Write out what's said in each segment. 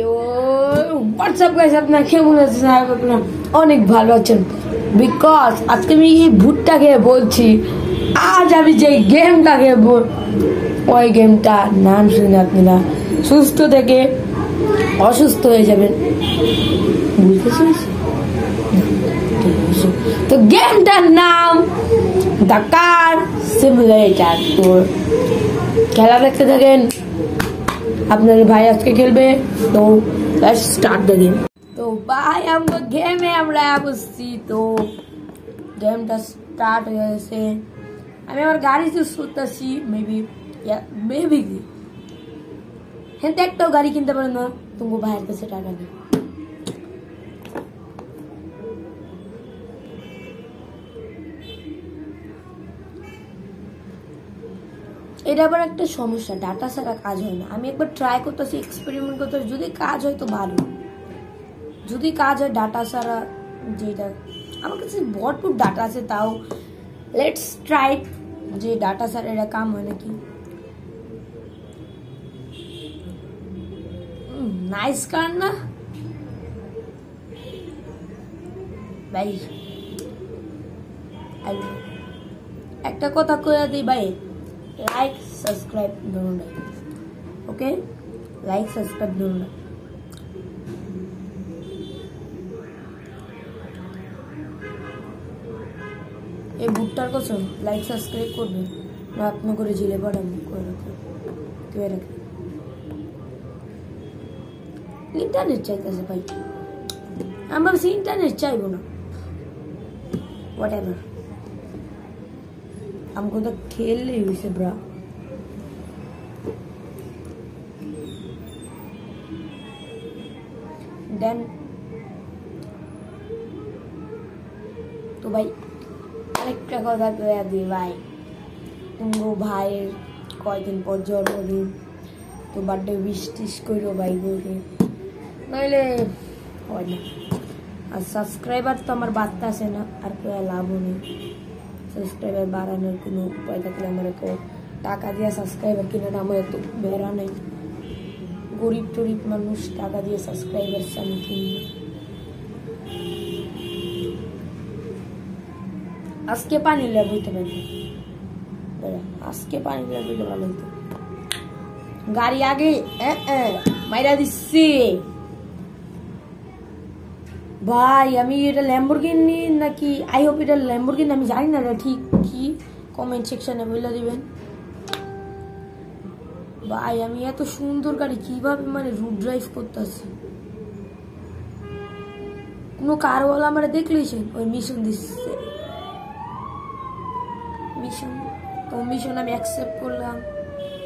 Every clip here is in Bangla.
হোয়াটসঅ্যাপ গাইস, আপনারা কেমন আছেন? আপনারা অনেক ভালো আছেন। বিকজ আজকে আমি এই ভুট্টা খেয়ে বলছি, আজ আমি যে গেমটা খেলবো ওই গেমটার নাম শুনে আপনারা সুস্থ থেকে অসুস্থ হয়ে যাবেন। বুঝতেছিস? তো গেমটার নাম দ্য কার সিমুলেটর। তো খেলা দেখতে থাকেন। আপনার ভাই আজকে খেলবে, তো লেটস স্টার্ট দ্য গেম। তো ভাই আমরা গেমে আমরা বসছি। তো গেমটা স্টার্ট হয়ে গেছে। আমি আমার গাড়ি চুজ করতেছি। মেবি হ্যাঁ, একটাও গাড়ি কিনতে পারে না, তোমার ভাইয়ের কাছে টাকা নেই। এটা আবার একটা সমস্যা, ডাটা ছাড়া কাজ হয় না। আমি একবার ট্রাই করতেছি, এক্সপেরিমেন্ট করতেছি, যদি কাজ হয় তো ভালো, যদি কাজ হয় ডাটা ছাড়া। যেটা আমার কাছে ভরপুর ডাটা আছে, তাও লেটস ট্রাই যে ডাটা ছাড়া এটা কাম হয় নাকি। নাইস কার না ভাই? একটা কথা কইয়া দিই ভাই, লাইক সাবস্ক্রাইব ধরুন না, ওকে? লাইক সাবস্ক্রাইব ধরুন না। এই ভুট্টার কথা লাইক সাবস্ক্রাইব করবেন না, আপনি করে জেলে পাঠাবো করে রাখবেন। কে রাখবে? ইন্টারনেট চাইতেছে ভাই, আমার সে ইন্টারনেট চাইবো না। হোয়াট এভার, हमको तो खेल ली हुई से ब्रा। देन तो भाई আরেকটা কথা কইয়া দি ভাই, তুমগো ভাইয়ের কয়দিন পর জন্মদিন, তো বার্থডে উইশ টিশ করো ভাই গোকে, নইলে হয় না। আর সাবস্ক্রাইবার তো আমার বাড়তে আসে না, আর কয়া লাভও নেই। সাবস্ক্রাইবার বাড়ানোর কোনো উপায় থাকলে আমার কেউ টাকা দিয়ে সাবস্ক্রাইবার কিনার আমার এত বেড়া নেই। গরিব টরিব মানুষ টাকা দিয়ে সাবস্ক্রাইবার আমি কিনি। আজকে পানি লাগাইতে পারি, আজকে পানি লাগাইলে ভালো হতো। গাড়ি আগে মাইরা দিচ্ছি ভাই। আমি এটা ল্যাম্বরগিনি নাকি, আই হোপ এটা ল্যাম্বরগিনি, আমি জানি না ঠিক কি, কমেন্ট সেকশনে বলে দিবেন ভাই। আমি এত সুন্দর গাড়ি কিভাবে মানে রুট ড্রাইভ করতেছি, কোনো কারওয়ালা আমরা দেখলেছেন? ওই মিশন দিচ্ছে, মিশন, তো মিশন আমি অ্যাকসেপ্ট করলাম,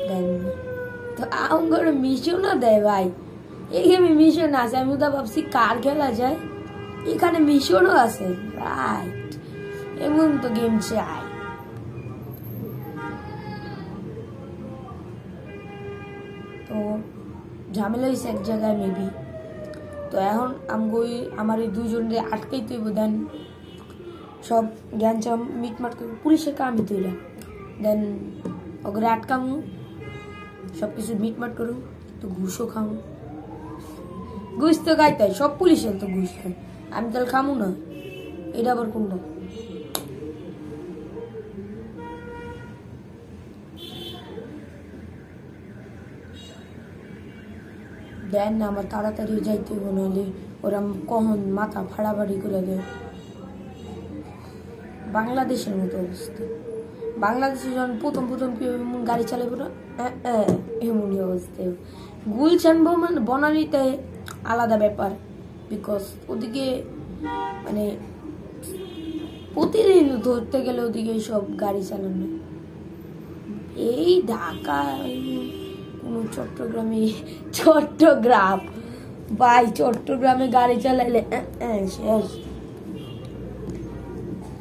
দেন তো আমার মিশনও দেয় ভাই। এখানে মিশন আছে, আমি তো ভাবছি কার খেলা যায়, এখানে মিশনও আছে। রাইট, এমন তো গেম চাই। তো ঝামেলা হয়েছে এক জায়গায় মেবি। তো এখন আমার এই দুইজনরে আটকাই তৈব, দেন সব জ্ঞান চাম মিটমাট করবো, পুলিশের কামই তৈরা, দেন ওগুলো আটকামু, সব কিছু মিটমাট করু, তো ঘুষও খামু। ঘুষ তো খাইতে হয়, সব পুলিশের তো ঘুষ খায়, আমি তাহলে খামু না? এটা আবার কোনটা? দেন না, আমার তাড়াতাড়ি যাইতে হবে, নাহলে ওরা কখন মাথা ফাড়াফাড়ি করে দেয়। বাংলাদেশের মতো অবস্থা, বাংলাদেশে যখন প্রথম গাড়ি চালাবো না, এমনই অবস্থা। গুলশান বনানীতে আলাদা ব্যাপার, বিকজ ওদিকে মানে প্রতিদিন ধরতে গেলে ওদিকে সব গাড়ি চালানো। এই ঢাকা কোনো চট্টগ্রাম ভাই, চট্টগ্রামে গাড়ি চালাইলে শেষ।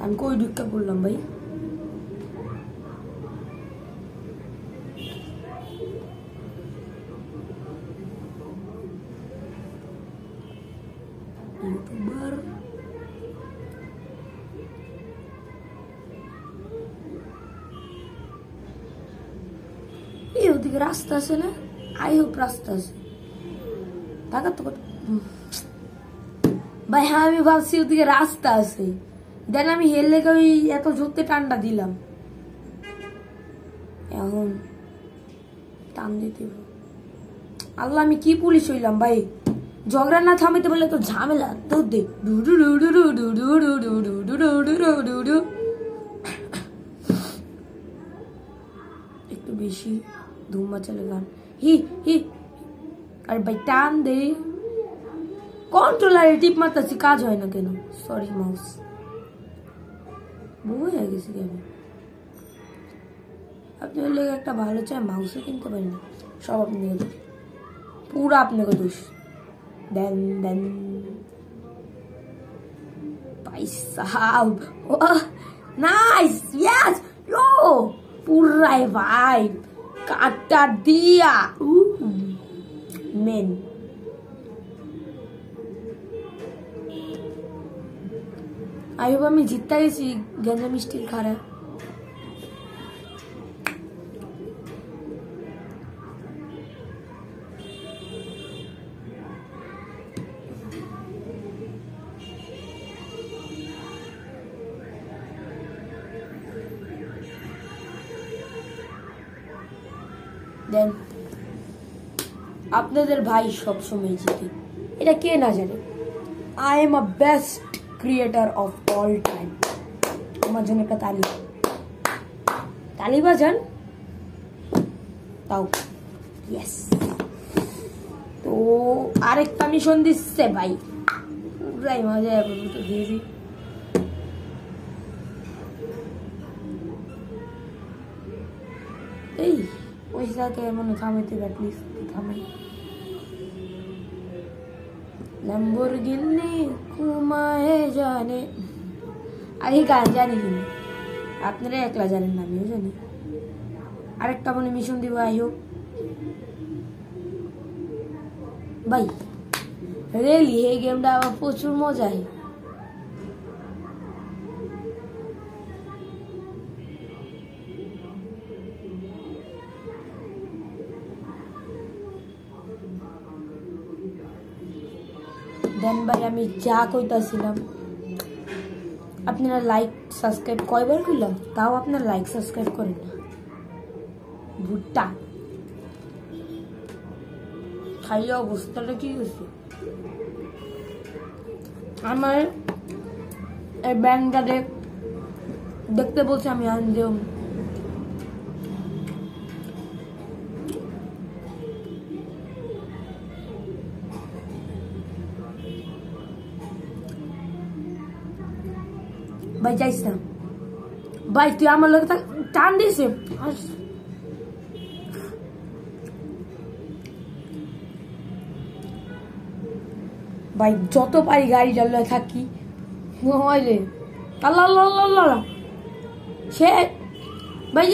আমি কই ঢুকা পড়লাম ভাই? ইউটিউবার এই ওদিকে রাস্তা আছে না? আই হোপ রাস্তা আছে, টাকা তো ভাই হ্যাঁ আমি ভাবছি ওদিকে রাস্তা আছে দেন আমি হেল লেগে ওই এত জোরতে টানটা দিলাম এখন টান দিতে আল্লাহ আমি কি পুলিশ হইলাম ভাই ঝগড়া না থামাইতে বললে তো ঝামেলা তো দে একটু বেশি ধুম মাচালে গান হি হি আর ভাই টান দে কন্ট্রোলারে টিপ মারতেছি কাজ হয় না কেন সরি মাউস বউ হয়ে গেছি আমি আপনি লেগে একটা ভালো চাই মাউসও কিনতে পারেন না সব আপনাকে দোষ পুরো আপনাকে দোষ দেন দেন পয়সা নাইস ইয়েস লো পুরাই ভাই কাটা দিয়া মেন আইব আমি জিততে গেছি গেঞ্জা মিষ্টি খারা দেন আপনাদের ভাই সবসময় জিতে এটা কে না জানে I am a best creator of all time আমার জন্য একটা তালি তালি বাজান তাও ইয়েস তো আরেকটা মিশন দিচ্ছে ভাই পুরাই মজা তো দিয়েছি এই পয়সাকে মনে থামাইতে গা প্লিজ থামাই ল্যাম্বরগিনি ঘুমায়ে জানে আরে গান জানি কিনা আপনারা একলা জানেন না আমিও জানি আরেকটা মনে মিশন দিব আইও ভাই রিয়েলি এই গেমটা আমার প্রচুর মজা হয় দেন ভাই আমি যা কইতাছিলাম আপনারা লাইক সাবস্ক্রাইব কয়বার করলাম তাও আপনারা লাইক সাবস্ক্রাইব করেন না ভুট্টা খাইয়া অবস্থাটা কি হয়েছে আমার এই ব্যাংকটা দেখতে বলছে আমি আনজেও ভাই যাইস না ভাই তুই আমার লোক টান দিয়েছে ভাই যত পারি গাড়ি চালিয়ে থাকি রে আল্লাহ আল্লাহ আল্লাহ সে ভাই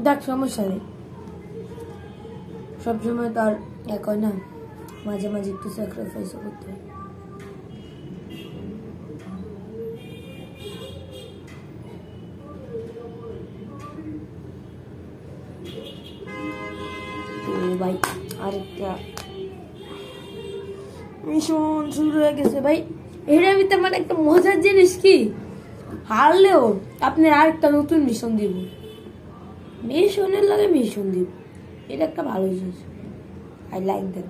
দেখ সমস্যা নেই সবসময় তো আর এক হয় না মাঝে মাঝে একটু স্যাক্রিফাইসও করতে হয় তো ভাই আরেকটা মিশন শুরু হয়ে গেছে ভাই এটার ভিতরে মানে একটা মজার জিনিস কি হারলেও আপনার আরেকটা নতুন মিশন দিব মিশনের লাগে মিশন দিব এটা একটা ভালো জিনিস আই লাইক দ্যাট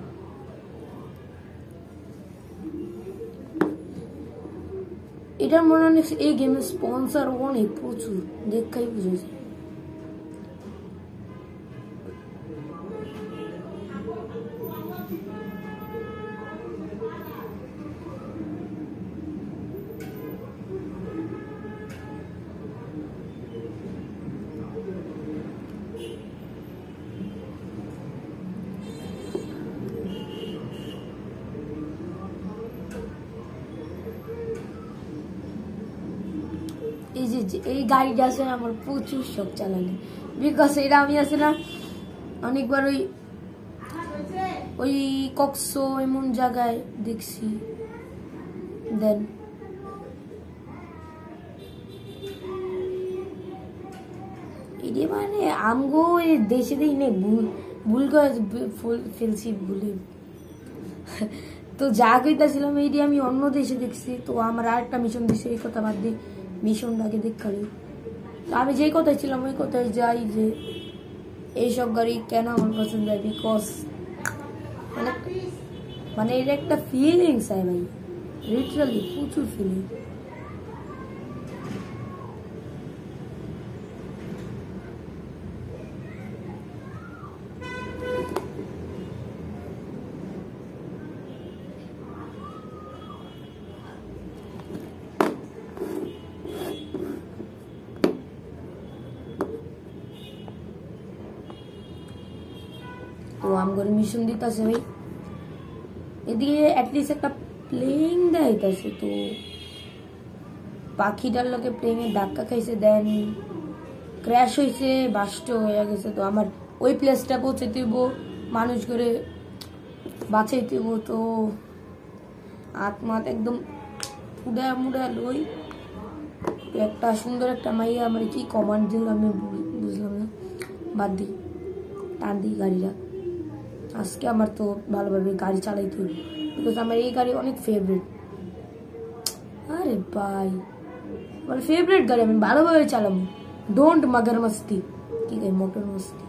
এটার মনে হয় এই গেমের স্পন্সর অনেক প্রচুর দেখাই বুঝেছে এই গাড়িটা আছে আমার প্রচুর শখ চালানো বিকজ এটা আমি আছে না অনেকবার ওই কক্সো এমন জায়গায় দেখছি দেন এ মানে আমগো দেশে দেই নে ভুল করে ফেলছি ভুলে তো যা কইতাছিলাম এইটি আমি অন্য দেশে দেখছি তো আমার আরেকটা মিশন দিছে এই কথা বাদ দিয়ে মিশনটাকে দেখালি তো আমি যেই কথায় ছিলাম ওই কথায় যাই যে এইসব গাড়ি কেন আমার পছন্দ হয় বিকজ মানে এর একটা ফিলিংস হয় ভাই লিটারালি প্রচুর ফিলিং তো আমগর মিশন দিতেছে ভাই এদিকে অ্যাটলিস্ট একটা প্লেইং দেখাইতেছে তো পাখিটার লোকে প্লেনে ধাক্কা খাইছে দেন ক্র্যাশ হয়েছে বাস্ট হয়ে গেছে তো আমার ওই প্লেসটা পৌঁছে দিব মানুষ করে বাঁচাই দিব তো আত্মাত একদম ফুডা মুডা লই একটা সুন্দর একটা মাইয়া আমার কি কমান্ড দিল আমি বুঝলাম না বাদ দিই টান দিই গাড়িটা আজকে আমার তো ভালোভাবে গাড়ি চালাইতে হবে বিকজ আমার এই গাড়ি অনেক ফেভারিট আরে ভাই আমার ফেভারিট গাড়ি আমি ভালোভাবে চালাবো ডোন্ট মগর মস্তি কি গাই মোটর মস্তি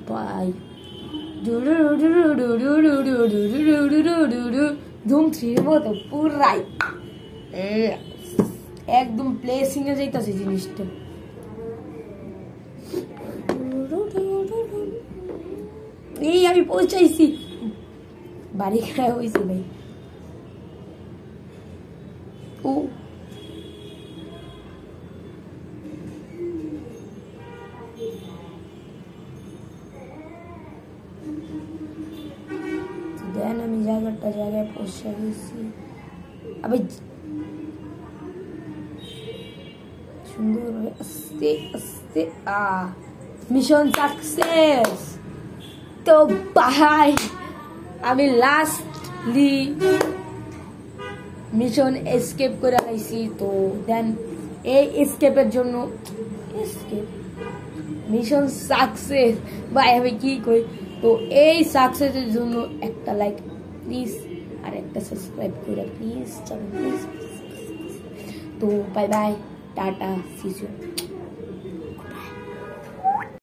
Bye. ধুম থ্রির মতো পুরাই একদম প্লেসিং এ যাইতাছে জিনিসটা এই আমি পৌঁছাইছি বাড়ি খাওয়া হয়েছে ভাই ও দেন আমি জায়গায় পৌঁছে গেছি আবে সুন্দর আস্তে আস্তে মিশন সাকসেস তো ভাই আমি লাস্টলি মিশন এসকেপ করে আইছি তো দেন এই এসকেপের জন্য মিশন সাকসেস ভাই আমি কি কই তো এই সাকসেসের জন্য একটা লাইক প্লিজ আর একটা সাবস্ক্রাইব করে প্লিজ তো bye bye tata see you